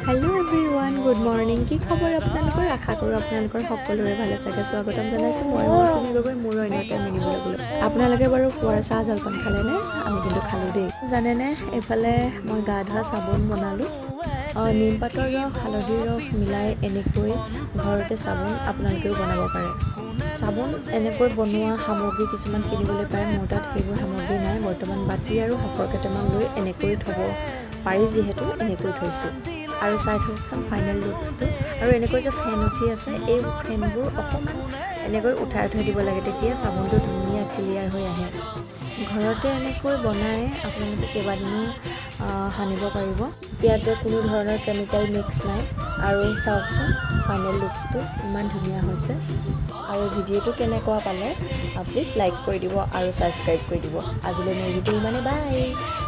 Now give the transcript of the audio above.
hello everyone good morning কি খবৰ আপোনালোকৰ আশা কৰোঁ আপোনালোকৰ সকলোৰে ভালে চাগে স্বাগতম জনাইছোঁ মই মৌচুমী গগৈ মোৰ অন্য এটা মিনি ব্লগলৈ আপোনালোকে বাৰু পুৱাৰ চাহ জলপান খালেনে আমি কিন্তু খালোঁ দেই জানেনে এইফালে মই গা ধোৱা চাবোন বনালোঁ নিমপাতৰ ৰস হালধিৰ ৰস মিলাই এনেকৈ ঘৰতে চাবোন আপোনালোকেও বনাব পাৰে চাবোন এনেকৈ বনোৱা সামগ্ৰী কিছুমান কিনিবলৈ পায় মোৰ তাত সেইবোৰ সামগ্ৰী নাই বৰ্তমান বাটি আৰু সাপৰ কেইটামান লৈ এনেকৈ থ'ব পাৰি যিহেতু এনেকৈ থৈছোঁ আৰু চাই থাককচোন ফাইনেল লুকছটো আৰু এনেকৈ যে ফেন উঠি আছে এই ফেনবোৰ অকণমান এনেকৈ উঠাই থৈ দিব লাগে তেতিয়া চাবোনটো ধুনীয়া ক্লিয়াৰ হৈ আহে ঘৰতে এনেকৈ বনাই আপোনালোকে কেইবাদিনো সানিব পাৰিব ইয়াতে কোনো ধৰণৰ কেমিকেল মিক্স নাই আৰু চাওকচোন ফাইনেল লুকছটো ইমান ধুনীয়া হৈছে আৰু ভিডিঅ'টো কেনেকুৱা পালে প্লিজ লাইক কৰি দিব আৰু ছাবস্ক্ৰাইব কৰি দিব আজিলৈ মোৰ ভিডিঅ' ইমানে বাই